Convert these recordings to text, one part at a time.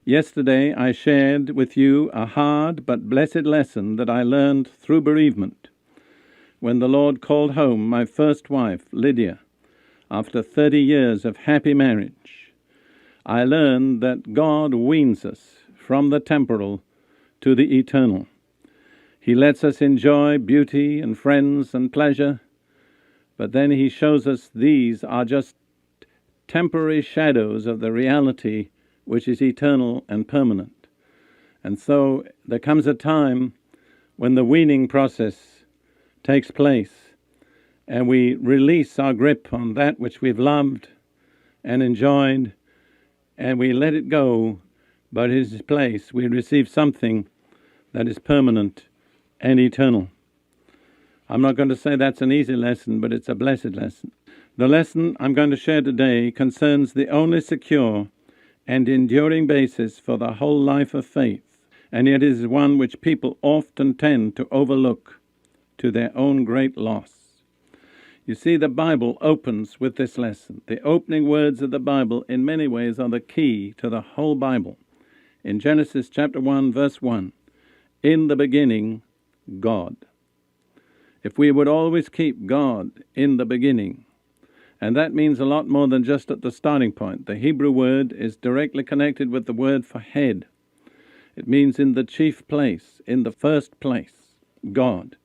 Yesterday I shared with you a hard but blessed lesson that I learned through bereavement when the Lord called home my first wife, Lydia, after 30 years of happy marriage. I learned that God weans us from the temporal to the eternal. He lets us enjoy beauty and friends and pleasure, but then He shows us these are just temporary shadows of the reality which is eternal and permanent. And so there comes a time when the weaning process takes place and we release our grip on that which we've loved and enjoyed, and we let it go, but in its place we receive something that is permanent and eternal. I'm not going to say that's an easy lesson, but it's a blessed lesson. The lesson I'm going to share today concerns the only secure and enduring basis for the whole life of faith, and yet is one which people often tend to overlook to their own great loss. You see, the Bible opens with this lesson. The opening words of the Bible in many ways are the key to the whole Bible. In Genesis chapter 1, verse 1, in the beginning, God. If we would always keep God in the beginning, and that means a lot more than just at the starting point. The Hebrew word is directly connected with the word for head. It means in the chief place, in the first place, God.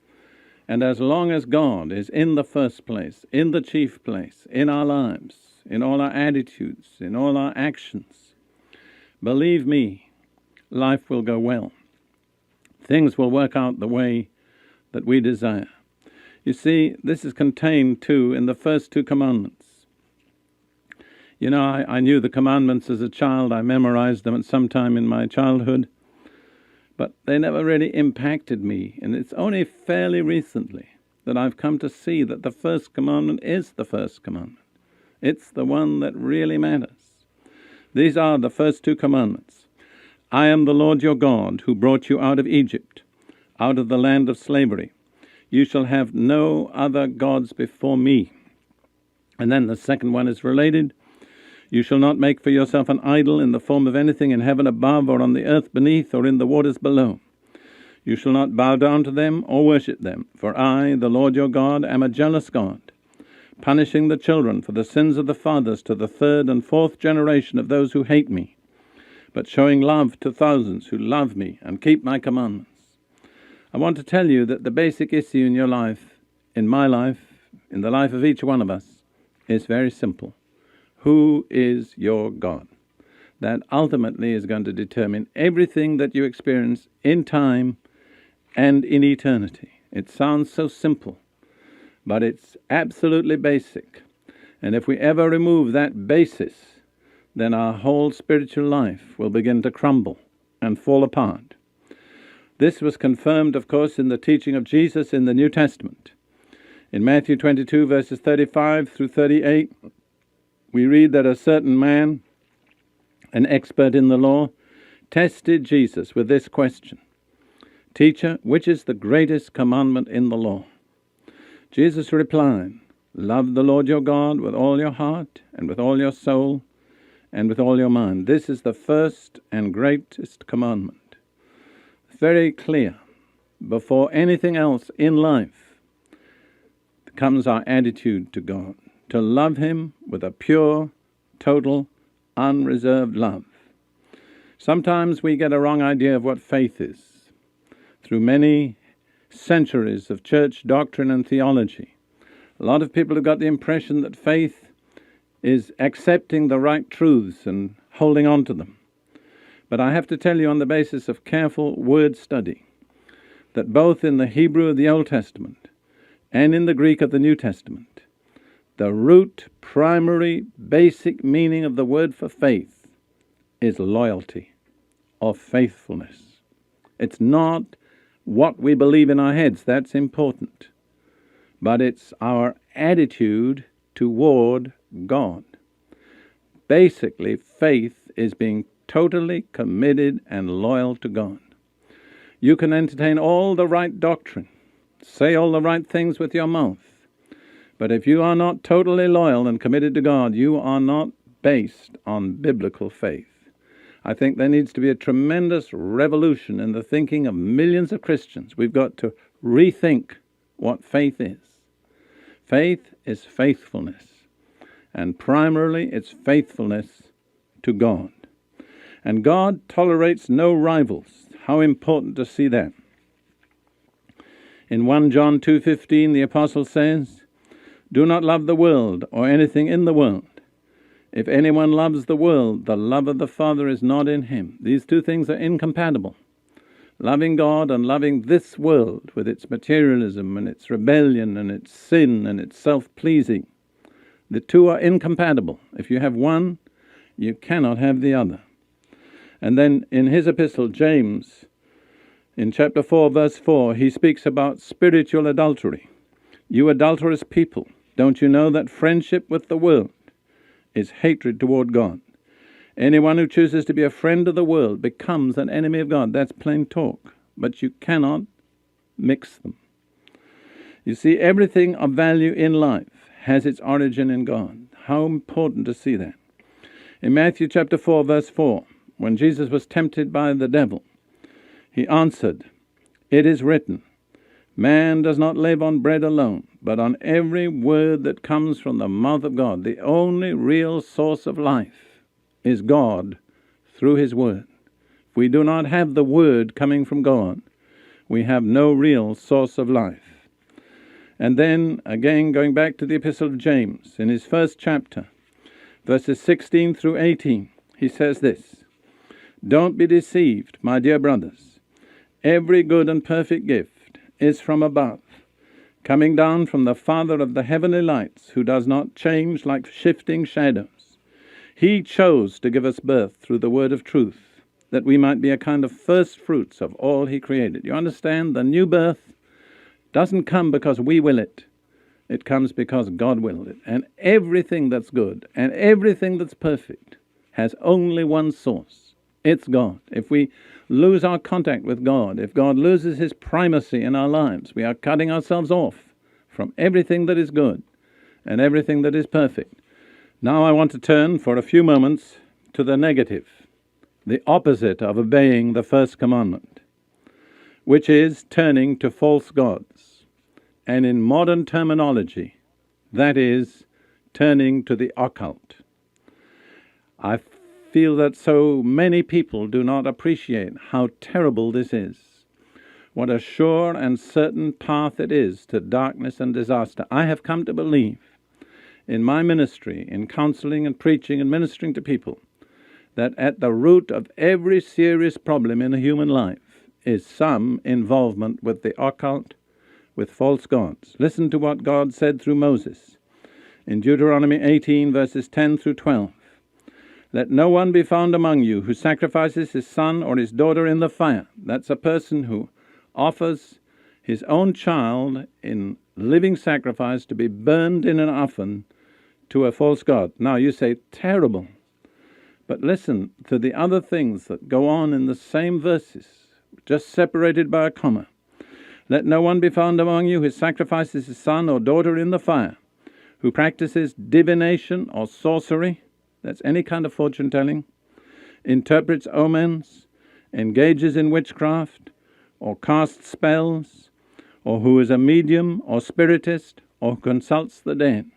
And as long as God is in the first place, in the chief place, in our lives, in all our attitudes, in all our actions, believe me, life will go well. Things will work out the way that we desire. You see, this is contained, too, in the first two commandments. You know, I knew the commandments as a child. I memorized them at some time in my childhood. But they never really impacted me. And it's only fairly recently that I've come to see that the first commandment is the first commandment. It's the one that really matters. These are the first two commandments. I am the Lord your God who brought you out of Egypt, out of the land of slavery. You shall have no other gods before me. And then the second one is related. You shall not make for yourself an idol in the form of anything in heaven above or on the earth beneath or in the waters below. You shall not bow down to them or worship them. For I, the Lord your God, am a jealous God, punishing the children for the sins of the fathers to the third and fourth generation of those who hate me, but showing love to thousands who love me and keep my commandments. I want to tell you that the basic issue in your life, in my life, in the life of each one of us, is very simple. Who is your God? That ultimately is going to determine everything that you experience in time and in eternity. It sounds so simple, but it's absolutely basic. And if we ever remove that basis, then our whole spiritual life will begin to crumble and fall apart. This was confirmed, of course, in the teaching of Jesus in the New Testament. In Matthew 22, verses 35 through 38, we read that a certain man, an expert in the law, tested Jesus with this question: Teacher, which is the greatest commandment in the law? Jesus replied, Love the Lord your God with all your heart and with all your soul and with all your mind. This is the first and greatest commandment. Very clear. Before anything else in life comes our attitude to God, to love Him with a pure, total, unreserved love. Sometimes we get a wrong idea of what faith is. Through many centuries of church doctrine and theology, a lot of people have got the impression that faith is accepting the right truths and holding on to them. But I have to tell you on the basis of careful word study that both in the Hebrew of the Old Testament and in the Greek of the New Testament, the root, primary, basic meaning of the word for faith is loyalty or faithfulness. It's not what we believe in our heads, that's important, but it's our attitude toward God. Basically, faith is being totally committed and loyal to God. You can entertain all the right doctrine, say all the right things with your mouth, but if you are not totally loyal and committed to God, you are not based on biblical faith. I think there needs to be a tremendous revolution in the thinking of millions of Christians. We've got to rethink what faith is. Faith is faithfulness, and primarily it's faithfulness to God. And God tolerates no rivals. How important to see that. In 1 John 2:15, the apostle says, "Do not love the world or anything in the world. If anyone loves the world, the love of the Father is not in him." These two things are incompatible. Loving God and loving this world with its materialism and its rebellion and its sin and its self-pleasing. The two are incompatible. If you have one, you cannot have the other. And then in his epistle, James, in chapter 4, verse 4, he speaks about spiritual adultery. "You adulterous people, don't you know that friendship with the world is hatred toward God? Anyone who chooses to be a friend of the world becomes an enemy of God." That's plain talk. But you cannot mix them. You see, everything of value in life has its origin in God. How important to see that. In Matthew chapter 4, verse 4, when Jesus was tempted by the devil, he answered, "It is written, man does not live on bread alone, but on every word that comes from the mouth of God." The only real source of life is God through his word. If we do not have the word coming from God, we have no real source of life. And then, again, going back to the epistle of James, in his first chapter, verses 16 through 18, he says this, "Don't be deceived, my dear brothers. Every good and perfect gift is from above, coming down from the Father of the heavenly lights, who does not change like shifting shadows. He chose to give us birth through the word of truth, that we might be a kind of first fruits of all he created." You understand? The new birth doesn't come because we will it. It comes because God willed it. And everything that's good and everything that's perfect has only one source. It's God. If we lose our contact with God, if God loses his primacy in our lives, we are cutting ourselves off from everything that is good and everything that is perfect. Now I want to turn for a few moments to the negative, the opposite of obeying the first commandment, which is turning to false gods. And in modern terminology, that is turning to the occult. I feel that so many people do not appreciate how terrible this is. What a sure and certain path it is to darkness and disaster. I have come to believe in my ministry, in counseling and preaching and ministering to people, that at the root of every serious problem in a human life is some involvement with the occult, with false gods. Listen to what God said through Moses in Deuteronomy 18, verses 10 through 12. "Let no one be found among you who sacrifices his son or his daughter in the fire." That's a person who offers his own child in living sacrifice to be burned in an oven to a false god. Now you say, terrible. But listen to the other things that go on in the same verses, just separated by a comma. "Let no one be found among you who sacrifices his son or daughter in the fire, who practices divination or sorcery," that's any kind of fortune telling, "interprets omens, engages in witchcraft, or casts spells, or who is a medium or spiritist, or consults the dead.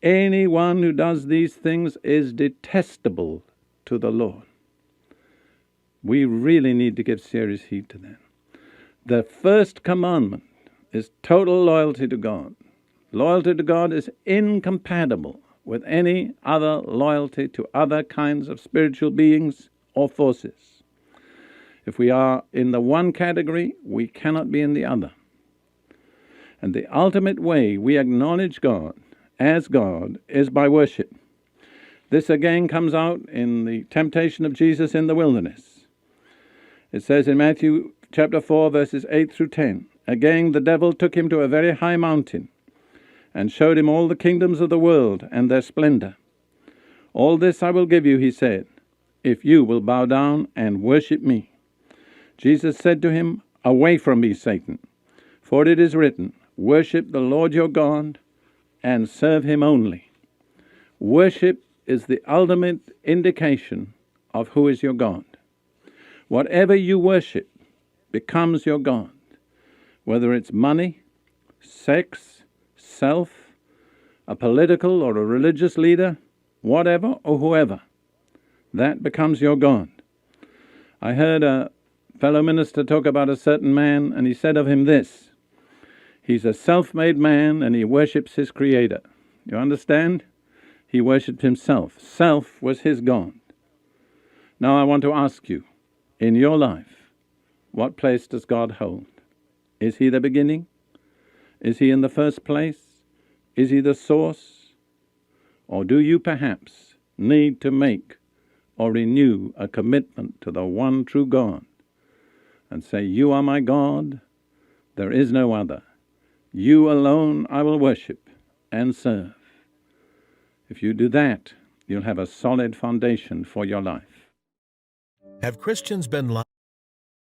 Anyone who does these things is detestable to the Lord." We really need to give serious heed to that. The first commandment is total loyalty to God. Loyalty to God is incompatible with any other loyalty to other kinds of spiritual beings or forces. If we are in the one category, we cannot be in the other. And the ultimate way we acknowledge God as God is by worship. This again comes out in the temptation of Jesus in the wilderness. It says in Matthew chapter 4, verses 8 through 10, "Again the devil took him to a very high mountain and showed him all the kingdoms of the world and their splendor. 'All this I will give you,' he said, 'if you will bow down and worship me.' Jesus said to him, 'Away from me, Satan, for it is written, worship the Lord your God and serve him only.'" Worship is the ultimate indication of who is your God. Whatever you worship becomes your God, whether it's money, sex, self, a political or a religious leader, whatever or whoever. That becomes your God. I heard a fellow minister talk about a certain man, and he said of him this: he's a self-made man and he worships his creator. You understand? He worshipped himself. Self was his God. Now I want to ask you, in your life, what place does God hold? Is he the beginning? Is he in the first place? Is he the source? Or do you perhaps need to make or renew a commitment to the one true God and say, you are my God, there is no other. You alone I will worship and serve. If you do that, you'll have a solid foundation for your life. Have Christians been lying?